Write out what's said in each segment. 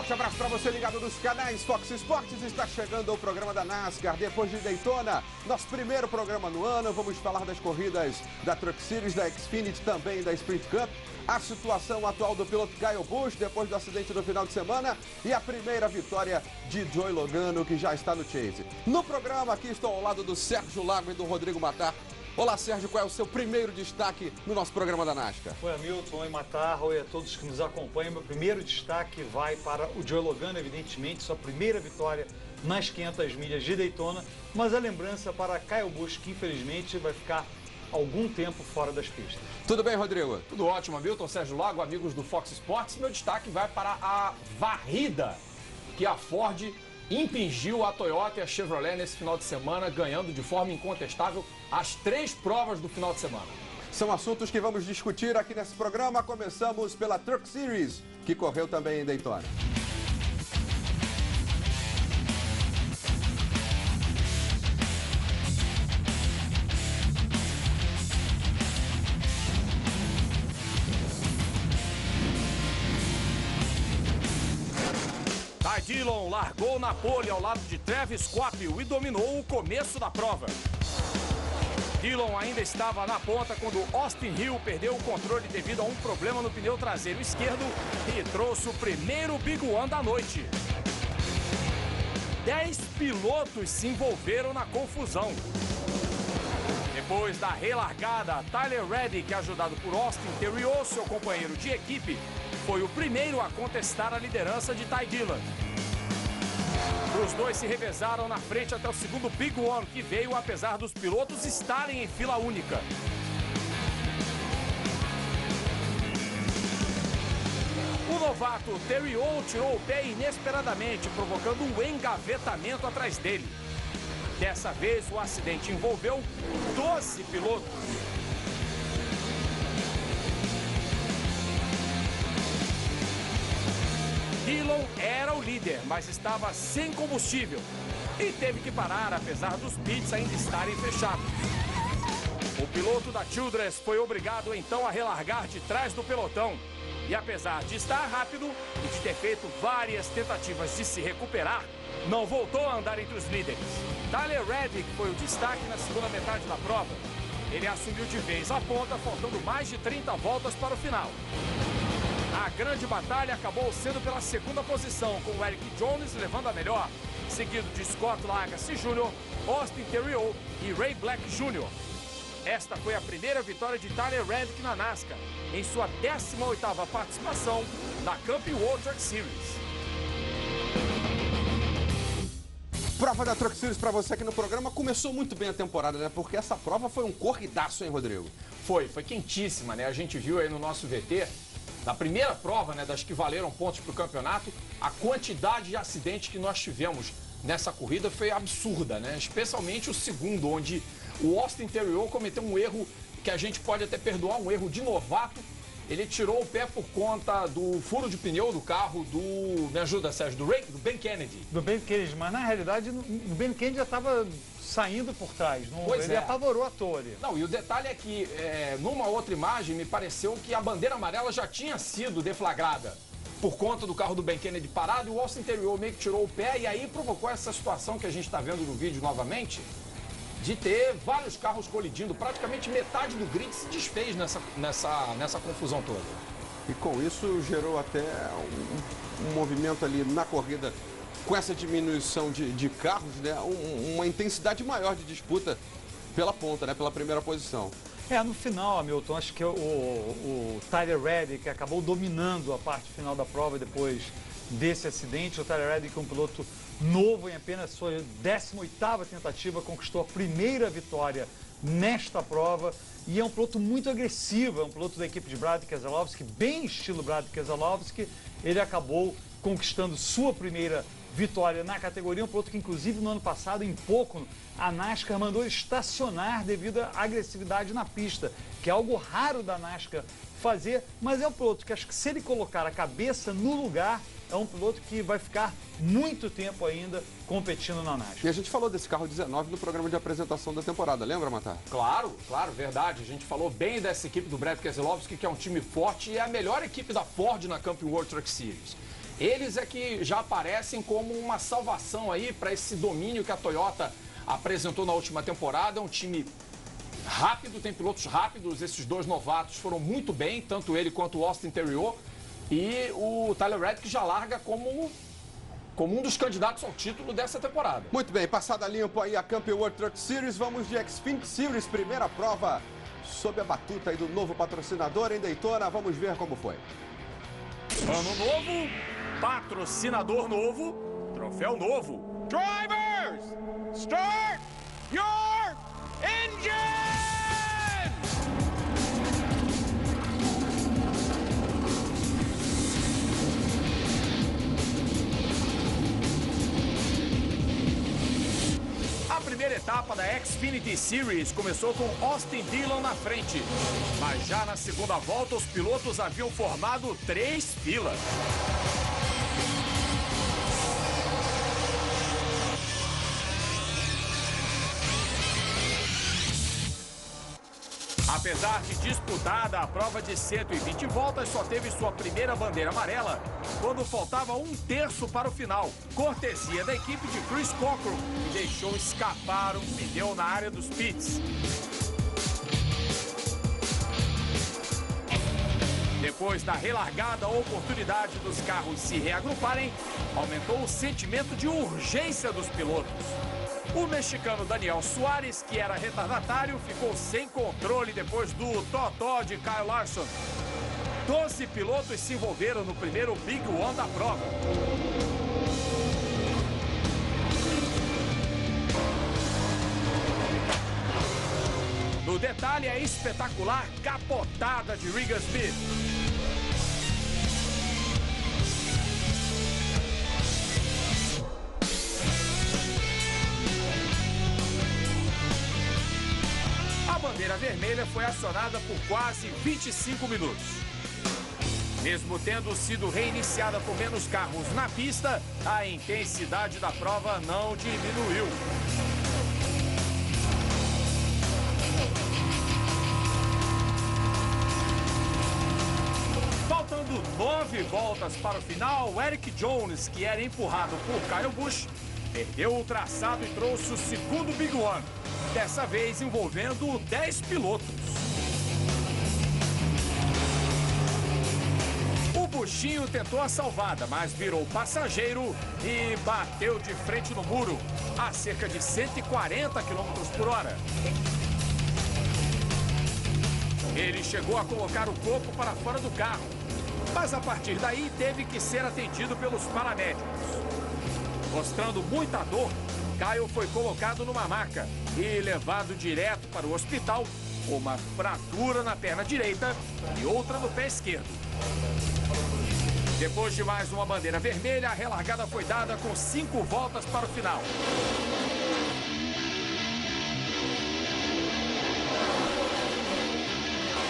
Forte abraço para você ligado nos canais Fox Sports. Está chegando o programa da NASCAR. Depois de Daytona, nosso primeiro programa no ano. Vamos falar das corridas da Truck Series, da Xfinity, também da Sprint Cup. A situação atual do piloto Kyle Busch depois do acidente do final de semana. E a primeira vitória de Joey Logano, que já está no Chase. No programa aqui estou ao lado do Sérgio Lago e do Rodrigo Matar. Olá, Sérgio, qual é o seu primeiro destaque no nosso programa da NASCAR? Oi, Hamilton, oi, Matar, oi a todos que nos acompanham. Meu primeiro destaque vai para o Joey Logano, evidentemente, sua primeira vitória nas 500 milhas de Daytona, mas a lembrança para Kyle Busch, que infelizmente vai ficar algum tempo fora das pistas. Tudo bem, Rodrigo? Tudo ótimo, Hamilton, Sérgio Lago, amigos do Fox Sports. Meu destaque vai para a varrida que a Ford impingiu a Toyota e a Chevrolet nesse final de semana, ganhando de forma incontestável as 3 provas do final de semana. São assuntos que vamos discutir aqui nesse programa. Começamos pela Truck Series, que correu também em Daytona. Ty Dillon largou na pole ao lado de Travis Coppel e dominou o começo da prova. Dillon ainda estava na ponta quando Austin Hill perdeu o controle devido a um problema no pneu traseiro esquerdo e trouxe o primeiro Big One da noite. 10 pilotos se envolveram na confusão. Depois da relargada, Tyler Reddick, ajudado por Austin Theriault, seu companheiro de equipe, foi o primeiro a contestar a liderança de Ty Dillon. Os dois se revezaram na frente até o segundo Big One, que veio apesar dos pilotos estarem em fila única. O novato Theriault tirou o pé inesperadamente, provocando um engavetamento atrás dele. Dessa vez, o acidente envolveu 12 pilotos. Dillon era o líder, mas estava sem combustível e teve que parar, apesar dos pits ainda estarem fechados. O piloto da Childress foi obrigado então a relargar de trás do pelotão. E apesar de estar rápido e de ter feito várias tentativas de se recuperar, não voltou a andar entre os líderes. Tyler Reddick foi o destaque na segunda metade da prova. Ele assumiu de vez a ponta, faltando mais de 30 voltas para o final. A grande batalha acabou sendo pela segunda posição, com o Eric Jones levando a melhor, seguido de Scott Lagasse Jr., Austin Theriault e Ray Black Jr. Esta foi a primeira vitória de Tyler Reddick na NASCAR, em sua 18ª participação na Camping World Truck Series. Prova da Truck Series para você aqui no programa. Começou muito bem a temporada, né? Porque essa prova foi um corridaço, hein, Rodrigo? Foi quentíssima, né? A gente viu aí no nosso VT, na primeira prova, né, das que valeram pontos para o campeonato, a quantidade de acidentes que nós tivemos nessa corrida foi absurda, né? Especialmente o segundo, onde o Austin Theriault cometeu um erro que a gente pode até perdoar, um erro de novato. Ele tirou o pé por conta do furo de pneu do carro do... Me ajuda, Sérgio, do Ben Kennedy. Do Ben Kennedy, mas na realidade o Ben Kennedy já estava saindo por trás, ele apavorou a Tore. Não, e o detalhe é que numa outra imagem me pareceu que a bandeira amarela já tinha sido deflagrada por conta do carro do Ben Kennedy parado, e o Austin Theriault meio que tirou o pé e aí provocou essa situação que a gente está vendo no vídeo novamente, de ter vários carros colidindo. Praticamente metade do grid se desfez nessa confusão toda. E com isso gerou até um movimento ali na corrida, com essa diminuição de carros, né? Uma intensidade maior de disputa pela ponta, né? Pela primeira posição. No final, Hamilton, acho que o Tyler Reddick acabou dominando a parte final da prova depois desse acidente. O Tyler Reddick é um piloto novo, em apenas sua 18ª tentativa, conquistou a primeira vitória nesta prova e é um piloto muito agressivo, é um piloto da equipe de Brad Keselowski, bem estilo Brad Keselowski. Ele acabou conquistando sua primeira vitória na categoria, um piloto que inclusive no ano passado, em pouco, a NASCAR mandou estacionar devido à agressividade na pista, que é algo raro da NASCAR fazer, mas é um piloto que acho que se ele colocar a cabeça no lugar, é um piloto que vai ficar muito tempo ainda competindo na NASCAR. E a gente falou desse carro 19 no programa de apresentação da temporada, lembra, Matar? Claro, verdade. A gente falou bem dessa equipe do Brad Keselowski, que é um time forte e é a melhor equipe da Ford na Camping World Truck Series. Eles é que já aparecem como uma salvação aí para esse domínio que a Toyota apresentou na última temporada. É um time rápido, tem pilotos rápidos. Esses dois novatos foram muito bem, tanto ele quanto o Austin Theriault. E o Tyler Reddick já larga como um dos candidatos ao título dessa temporada. Muito bem, passada limpo aí a Camping World Truck Series, vamos de Xfinity Series, primeira prova sob a batuta aí do novo patrocinador em Daytona, vamos ver como foi. Ano novo, patrocinador novo, troféu novo. Drivers, start your engine! A primeira etapa da Xfinity Series começou com Austin Dillon na frente. Mas já na segunda volta, os pilotos haviam formado 3 filas. Apesar de disputada, a prova de 120 voltas só teve sua primeira bandeira amarela quando faltava 1/3 para o final. Cortesia da equipe de Chris Cockrum, que deixou escapar um pneu na área dos pits. Depois da relargada, a oportunidade dos carros se reagruparem aumentou o sentimento de urgência dos pilotos. O mexicano Daniel Suárez, que era retardatário, ficou sem controle depois do totó de Kyle Larson. 12 pilotos se envolveram no primeiro Big One da prova. No detalhe, a espetacular capotada de Regan Smith. A bandeira vermelha foi acionada por quase 25 minutos. Mesmo tendo sido reiniciada por menos carros na pista, a intensidade da prova não diminuiu. Faltando 9 voltas para o final, Eric Jones, que era empurrado por Kyle Busch, perdeu o traçado e trouxe o segundo Big One, dessa vez envolvendo 10 pilotos. O Buchinho tentou a salvada, mas virou passageiro e bateu de frente no muro, a cerca de 140 km por hora. Ele chegou a colocar o corpo para fora do carro, mas a partir daí teve que ser atendido pelos paramédicos. Mostrando muita dor, Kyle foi colocado numa maca e levado direto para o hospital com uma fratura na perna direita e outra no pé esquerdo. Depois de mais uma bandeira vermelha, a relargada foi dada com 5 voltas para o final.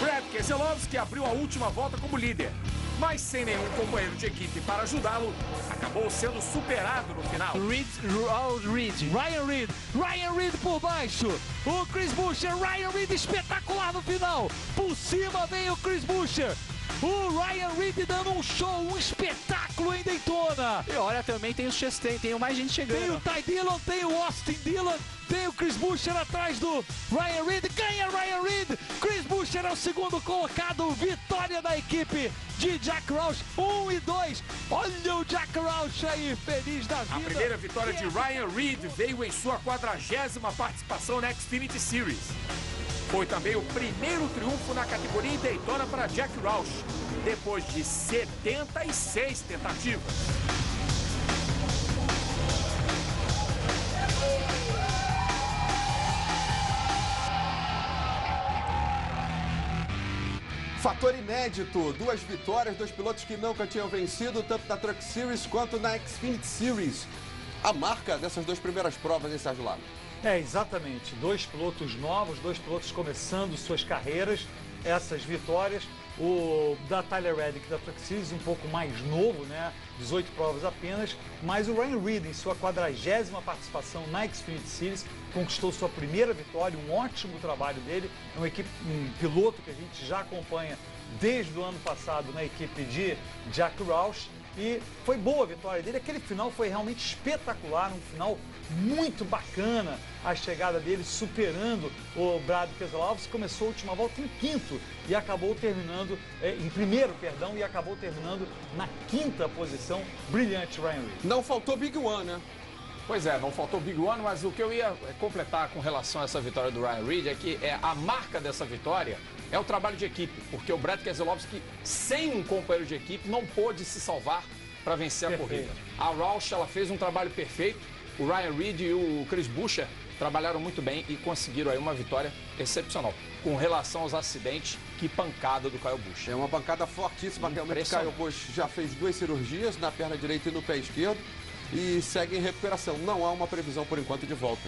Brad Keselowski abriu a última volta como líder, mas sem nenhum companheiro de equipe para ajudá-lo, acabou sendo superado no final. Ryan Reed por baixo, o Chris Buescher, Ryan Reed espetacular no final, por cima vem o Chris Buescher, o Ryan Reed dando um show, um espetáculo em Daytona. E olha, também tem o Chastain, tem mais gente chegando. Tem o Ty Dillon, tem o Austin Dillon, tem o Chris Buescher atrás do Ryan Reed, ganha Ryan Reed, Chris Buescher é o segundo colocado, vitória da equipe de Jack Roush, 1 e 2, olha o Jack Roush aí, feliz da vida. A primeira vitória de Ryan Reed veio em sua 40ª participação na Xfinity Series. Foi também o primeiro triunfo na categoria em Daytona para Jack Roush, depois de 76 tentativas. Fator inédito, 2 vitórias, 2 pilotos que nunca tinham vencido, tanto na Truck Series quanto na Xfinity Series. A marca dessas 2 primeiras provas, hein, Sérgio Lago? É, exatamente. 2 pilotos novos, 2 pilotos começando suas carreiras. Essas vitórias, o da Tyler Reddick da Truck Series um pouco mais novo, né? 18 provas apenas, mas o Ryan Reed em sua 40ª participação na Xfinity Series conquistou sua primeira vitória, um ótimo trabalho dele, um piloto que a gente já acompanha desde o ano passado na equipe de Jack Roush e foi boa a vitória dele. Aquele final foi realmente espetacular, um final muito bacana, a chegada dele superando o Brad Keselowski. Começou a última volta em quinto e acabou terminando, em primeiro, perdão, e acabou terminando na quinta posição. Brilhante Ryan Reed. Não faltou Big One, né? Pois é, não faltou Big One, mas o que eu ia completar com relação a essa vitória do Ryan Reed é que a marca dessa vitória é o trabalho de equipe, porque o Brad Keselowski, sem um companheiro de equipe, não pôde se salvar para vencer a corrida. A Roush, ela fez um trabalho perfeito, o Ryan Reed e o Chris Buescher trabalharam muito bem e conseguiram aí uma vitória excepcional. Com relação aos acidentes, que pancada do Kyle Busch. É uma pancada fortíssima, realmente. Kyle Busch já fez 2 cirurgias na perna direita e no pé esquerdo e segue em recuperação. Não há uma previsão por enquanto de volta.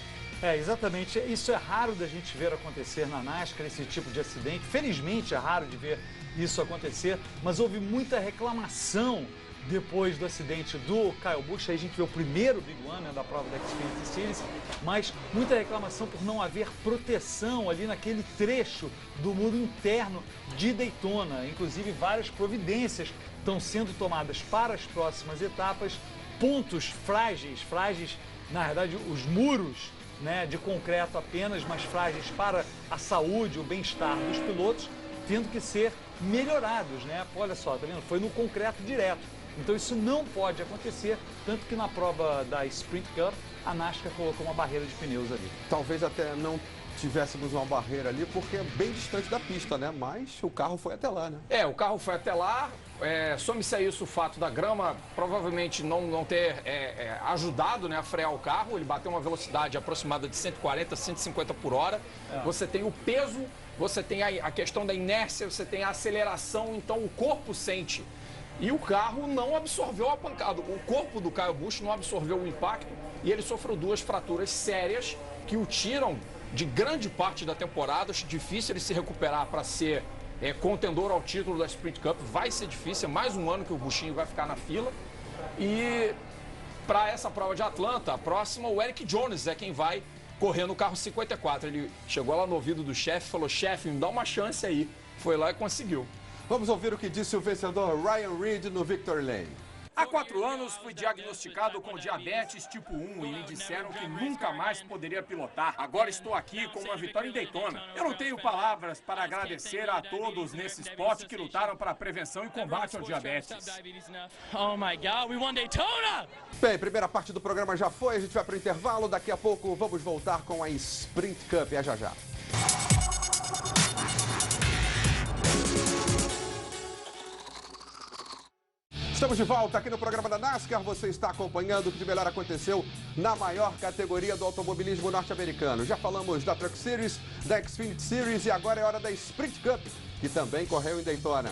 Exatamente. Isso é raro da gente ver acontecer na NASCAR, esse tipo de acidente. Felizmente é raro de ver isso acontecer, mas houve muita reclamação depois do acidente do Kyle Busch. Aí a gente vê o primeiro Big One, né, da prova da Xfinity Series, mas muita reclamação por não haver proteção ali naquele trecho do muro interno de Daytona. Inclusive várias providências estão sendo tomadas para as próximas etapas. Pontos frágeis, na verdade os muros, né, de concreto apenas, mas frágeis para a saúde, o bem-estar dos pilotos, tendo que ser melhorados, né? Olha só, tá vendo? Foi no concreto direto. Então isso não pode acontecer, tanto que na prova da Sprint Cup, a NASCAR colocou uma barreira de pneus ali. Talvez até não tivéssemos uma barreira ali, porque é bem distante da pista, né? Mas o carro foi até lá, né? O carro foi até lá. Some-se a isso o fato da grama provavelmente não ter ajudado, né, a frear o carro. Ele bateu uma velocidade aproximada de 140, 150 por hora. Você tem o peso, você tem a questão da inércia, você tem a aceleração, então o corpo sente. E o carro não absorveu a pancada. O corpo do Kyle Busch não absorveu o impacto e ele sofreu 2 fraturas sérias que o tiram de grande parte da temporada. Acho difícil ele se recuperar para ser contendor ao título da Sprint Cup. Vai ser difícil, é mais um ano que o Buschinho vai ficar na fila. E para essa prova de Atlanta, a próxima, o Eric Jones é quem vai correr no carro 54. Ele chegou lá no ouvido do chefe e falou: chefe, me dá uma chance aí. Foi lá e conseguiu. Vamos ouvir o que disse o vencedor Ryan Reed no Victory Lane. Há 4 anos fui diagnosticado com diabetes tipo 1 e me disseram que nunca mais poderia pilotar. Agora estou aqui com uma vitória em Daytona. Eu não tenho palavras para agradecer a todos nesse esporte que lutaram para a prevenção e combate ao diabetes. Oh my God, we won Daytona! Bem, primeira parte do programa já foi, a gente vai para o intervalo. Daqui a pouco vamos voltar com a Sprint Cup. É já já. Estamos de volta aqui no programa da NASCAR. Você está acompanhando o que de melhor aconteceu na maior categoria do automobilismo norte-americano. Já falamos da Truck Series, da Xfinity Series e agora é hora da Sprint Cup, que também correu em Daytona.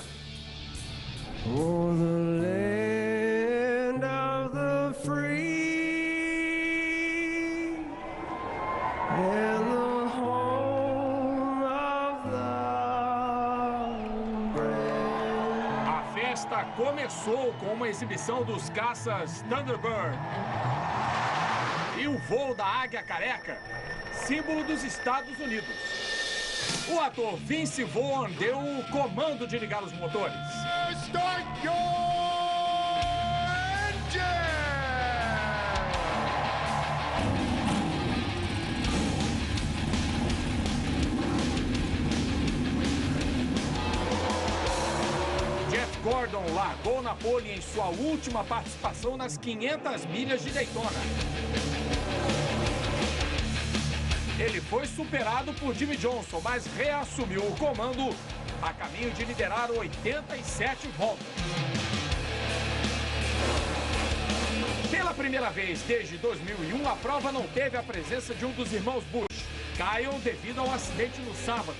Oh, the land of the free and the home of the brave. A festa começou com uma exibição dos caças Thunderbird e o voo da Águia Careca, símbolo dos Estados Unidos. O ator Vince Vaughn deu o comando de ligar os motores. Start your engine! Jeff Gordon largou na pole em sua última participação nas 500 milhas de Daytona. Ele foi superado por Jimmie Johnson, mas reassumiu o comando a caminho de liderar 87 voltas. Pela primeira vez desde 2001, a prova não teve a presença de um dos irmãos Busch, Kyle, devido ao acidente no sábado,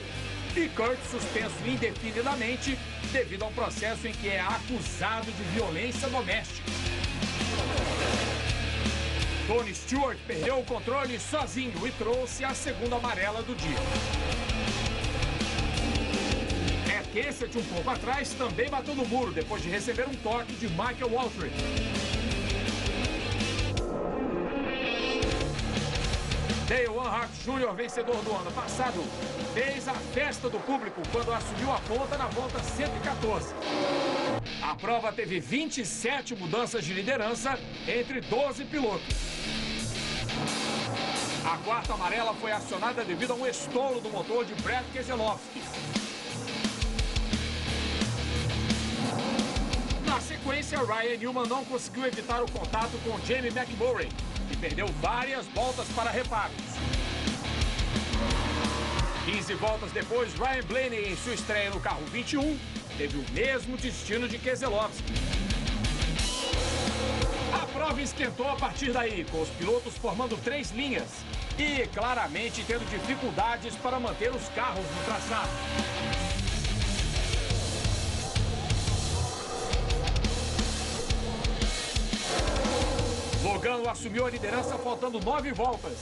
e Kurt suspenso indefinidamente devido a um processo em que é acusado de violência doméstica. Tony Stewart perdeu o controle sozinho e trouxe a segunda amarela do dia. Ed Kenseth, um pouco atrás, também bateu no muro depois de receber um toque de Michael Waltrip. Dale Earnhardt Jr., vencedor do ano passado, fez a festa do público quando assumiu a ponta na volta 114. A prova teve 27 mudanças de liderança entre 12 pilotos. A quarta amarela foi acionada devido a um estouro do motor de Brad Keselowski. Na sequência, Ryan Newman não conseguiu evitar o contato com Jamie McMurray e perdeu várias voltas para reparos. 15 voltas depois, Ryan Blaney, em sua estreia no carro 21, teve o mesmo destino de Keselowski. A prova esquentou a partir daí, com os pilotos formando 3 linhas e claramente tendo dificuldades para manter os carros no traçado. Logano assumiu a liderança faltando 9 voltas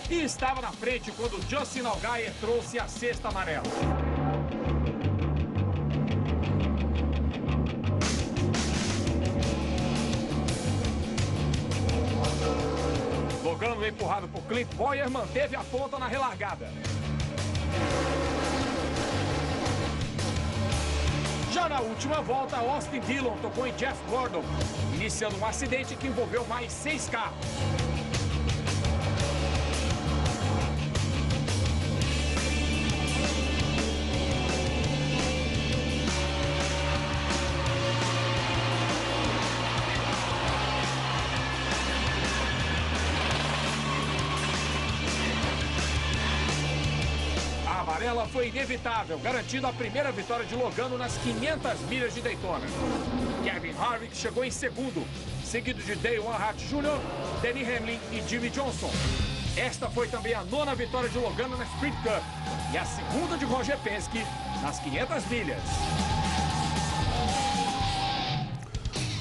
e estava na frente quando Justin Allgaier trouxe a sexta amarela. Logano, empurrado por Clint Bowyer, manteve a ponta na relargada. Já na última volta, Austin Dillon tocou em Jeff Gordon, iniciando um acidente que envolveu mais 6 carros. Ela foi inevitável, garantindo a primeira vitória de Logano nas 500 milhas de Daytona. Kevin Harvick chegou em segundo, seguido de Dale Earnhardt Jr., Denny Hamlin e Jimmy Johnson. Esta foi também a 9ª vitória de Logano na Sprint Cup e a 2ª de Roger Penske nas 500 milhas.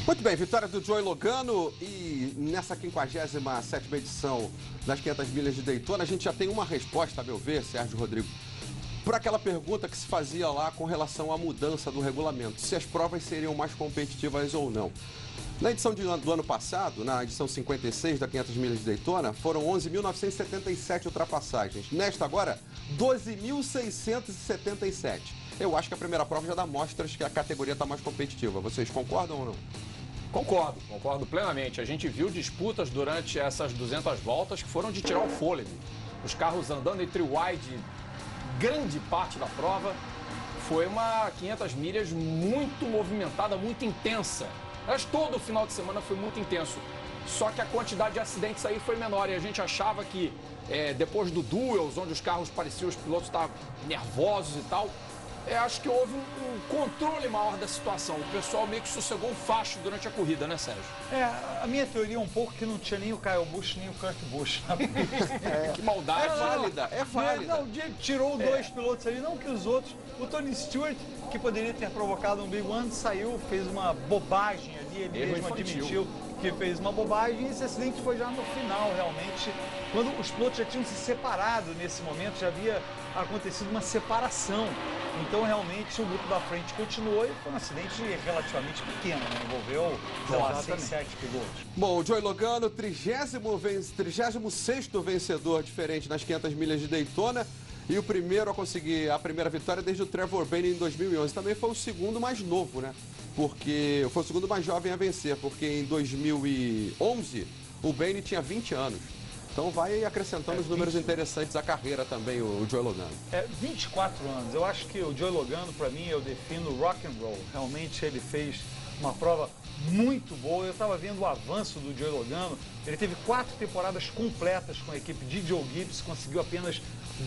Muito bem, vitória do Joey Logano e nessa 57ª edição das 500 milhas de Daytona, a gente já tem uma resposta, a meu ver, Sérgio Rodrigo, por aquela pergunta que se fazia lá com relação à mudança do regulamento, se as provas seriam mais competitivas ou não. Na edição do ano passado, na edição 56 da 500 milhas de Daytona, foram 11.977 ultrapassagens. Nesta agora, 12.677. Eu acho que a primeira prova já dá mostras que a categoria está mais competitiva. Vocês concordam ou não? Concordo plenamente. A gente viu disputas durante essas 200 voltas que foram de tirar o fôlego. Os carros andando entre wide grande parte da prova. Foi uma 500 milhas muito movimentada, muito intensa. Mas todo o final de semana foi muito intenso. Só que a quantidade de acidentes aí foi menor e a gente achava que depois do duels, onde os carros pareciam, os pilotos estavam nervosos e tal, acho que houve um controle maior da situação. O pessoal meio que sossegou um facho durante a corrida, né, Sérgio? A minha teoria é um pouco que não tinha nem o Kyle Busch nem o Kurt Busch na pista. Que maldade. É válida. Não, tirou 2 pilotos ali, não que os outros. O Tony Stewart, que poderia ter provocado um Big One, saiu, fez uma bobagem ali, ele mesmo admitiu que fez uma bobagem, e esse acidente foi já no final, realmente, quando os pilotos já tinham se separado nesse momento, já havia acontecido uma separação. Então, realmente, o grupo da frente continuou e foi um acidente relativamente pequeno, né? Envolveu, sei lá, 6, 7 pilotos. Bom, o Joey Logano, 36º vencedor diferente nas 500 milhas de Daytona e o primeiro a conseguir a primeira vitória desde o Trevor Bayne em 2011. Também foi o segundo mais novo, né? Porque foi o segundo mais jovem a vencer, porque em 2011 o Bayne tinha 20 anos. Então vai acrescentando os números interessantes à carreira também, o Joey Logano. 24 anos. Eu acho que o Joey Logano, para mim, eu defino rock and roll. Realmente ele fez uma prova muito boa. Eu estava vendo o avanço do Joey Logano. Ele teve 4 temporadas completas com a equipe de Joe Gibbs, conseguiu apenas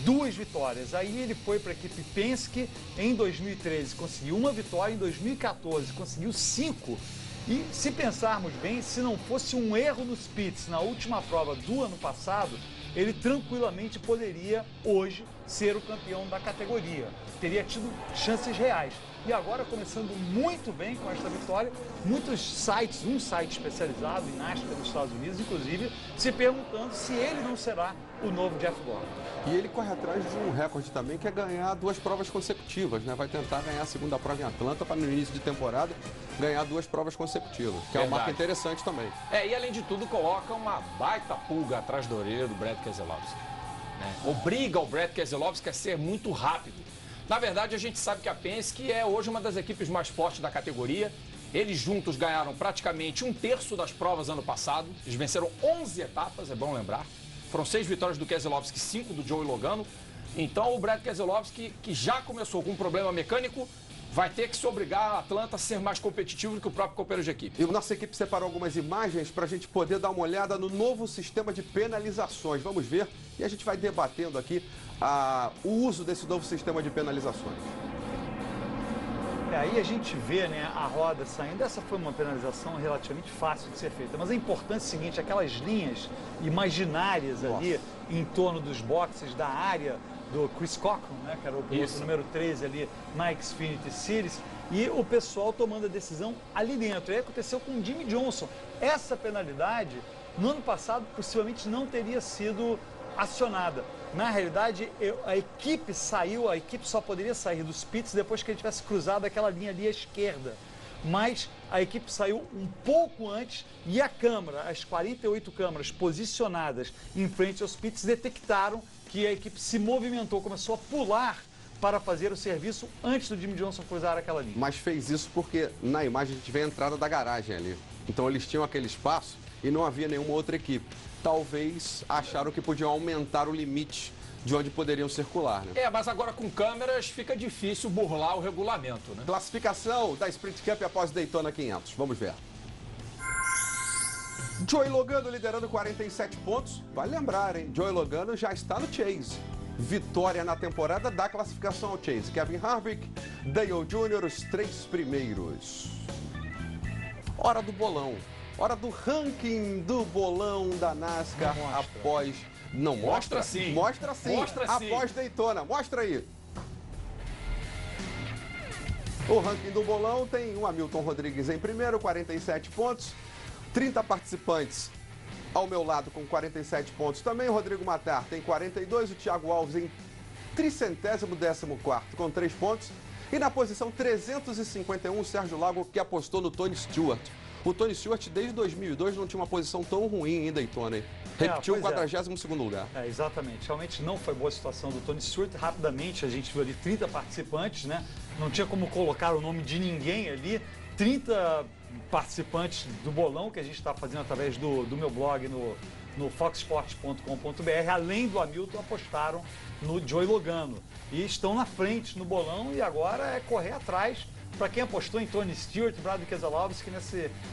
2 vitórias. Aí ele foi para a equipe Penske em 2013, conseguiu 1 vitória, em 2014 conseguiu 5. E se pensarmos bem, se não fosse um erro nos pits na última prova do ano passado, ele tranquilamente poderia hoje ser o campeão da categoria. Teria tido chances reais. E agora, começando muito bem com esta vitória, muitos sites, um site especializado em NASCAR nos Estados Unidos, inclusive, se perguntando se ele não será o novo Jeff Gordon. E ele corre atrás de um recorde também, que é ganhar 2 provas consecutivas, né? Vai tentar ganhar a segunda prova em Atlanta para no início de temporada ganhar 2 provas consecutivas, que é uma marca interessante também. E além de tudo, coloca uma baita pulga atrás da orelha do Brad Keselowski. Obriga o Brad Keselowski a ser muito rápido. Na verdade, a gente sabe que a Penske é hoje uma das equipes mais fortes da categoria Eles juntos ganharam praticamente 1/3 das provas ano passado. Eles venceram 11 etapas, é bom lembrar. Foram 6 vitórias do Keselowski, 5 do Joey Logano. Então o Brad Keselowski, que já começou com um problema mecânico, vai ter que se obrigar a Atlanta a ser mais competitivo do que o próprio companheiro de equipe. E nossa equipe separou algumas imagens para a gente poder dar uma olhada no novo sistema de penalizações. Vamos ver e a gente vai debatendo aqui o uso desse novo sistema de penalizações. Aí a gente vê, né, a roda saindo. Essa foi uma penalização relativamente fácil de ser feita. Mas é importante o seguinte, aquelas linhas imaginárias ali em torno dos boxes da área do Chris Cockrum, né, que era o piloto número 13 ali na Xfinity Series, e o pessoal tomando a decisão ali dentro. E aí aconteceu com o Jimmy Johnson. Essa penalidade, no ano passado, possivelmente não teria sido acionada. Na realidade, a equipe só poderia sair dos pits depois que ele tivesse cruzado aquela linha ali à esquerda. Mas a equipe saiu um pouco antes e a câmera, as 48 câmeras posicionadas em frente aos pits, detectaram que a equipe se movimentou, começou a pular para fazer o serviço antes do Jimmy Johnson cruzar aquela linha. Mas fez isso porque na imagem a gente vê a entrada da garagem ali. Então eles tinham aquele espaço e não havia nenhuma outra equipe. Talvez acharam que podiam aumentar o limite de onde poderiam circular, né? Mas agora com câmeras fica difícil burlar o regulamento, né? Classificação da Sprint Cup após Daytona 500. Vamos ver. Joey Logano liderando 47 pontos. Vai lembrar, hein? Joey Logano já está no Chase. Vitória na temporada da classificação ao Chase. Kevin Harvick, Dale Jr., os 3 primeiros. Hora do bolão. Hora do ranking do bolão da NASCAR após... Não mostra? Sim. Mostra sim. Mostra sim. Após Daytona. Mostra aí. O ranking do bolão tem o Hamilton Rodrigues em primeiro, 47 pontos. 30 participantes ao meu lado com 47 pontos também. O Rodrigo Matar tem 42. O Thiago Alves em 314º com 3 pontos. E na posição 351, o Sérgio Lago, que apostou no Tony Stewart. O Tony Stewart, desde 2002, não tinha uma posição tão ruim em Daytona, hein? Repetiu o 42º lugar. Exatamente. Realmente não foi boa a situação do Tony Stewart. Rapidamente, a gente viu ali 30 participantes, né? Não tinha como colocar o nome de ninguém ali. 30 participantes do bolão que a gente está fazendo através do meu blog no foxsports.com.br, além do Hamilton, apostaram no Joey Logano. E estão na frente no bolão e agora é correr atrás. Para quem apostou em Tony Stewart, Brad Keselowski,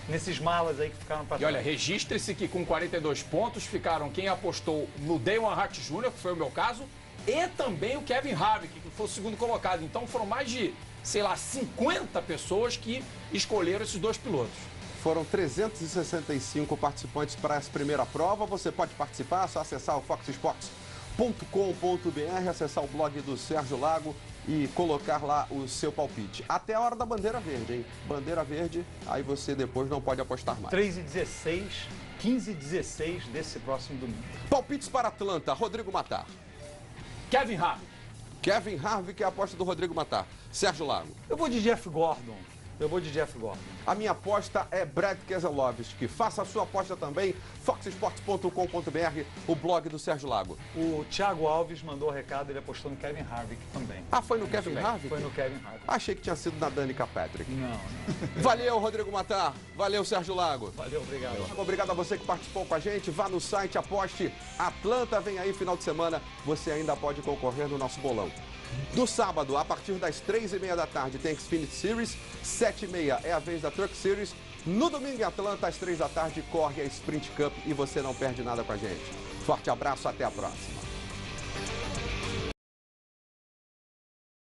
nesses malas aí que ficaram para trás. trás. E olha, registre-se que com 42 pontos ficaram quem apostou no Dale Earnhardt Jr., que foi o meu caso, e também o Kevin Harvick, que foi o segundo colocado. Então foram mais de, 50 pessoas que escolheram esses 2 pilotos. Foram 365 participantes para essa primeira prova. Você pode participar, é só acessar o foxsports.com.br, acessar o blog do Sérgio Lago e colocar lá o seu palpite. Até a hora da bandeira verde, hein? Bandeira verde, aí você depois não pode apostar mais. 3h16, 15h16 desse próximo domingo. Palpites para Atlanta, Rodrigo Matar. Kevin Harvick. Kevin Harvick é a aposta do Rodrigo Matar. Sérgio Lago. Eu vou de Jeff Gordon. A minha aposta é Brad Keselowski. Faça a sua aposta também, foxsports.com.br, o blog do Sérgio Lago. O Thiago Alves mandou o recado, ele apostou no Kevin Harvick também. Foi no Kevin Harvick? Foi no Kevin Harvick. Achei que tinha sido na Danica Patrick. Não. Valeu, Rodrigo Matar. Valeu, Sérgio Lago. Valeu, obrigado. Obrigado a você que participou com a gente. Vá no site, aposte. Atlanta vem aí, final de semana. Você ainda pode concorrer no nosso bolão. No sábado, a partir das 3h30 da tarde, tem Xfinity Series. 7h30 é a vez da Truck Series. No domingo em Atlanta, às 3 da tarde, corre a Sprint Cup e você não perde nada com a gente. Forte abraço, até a próxima.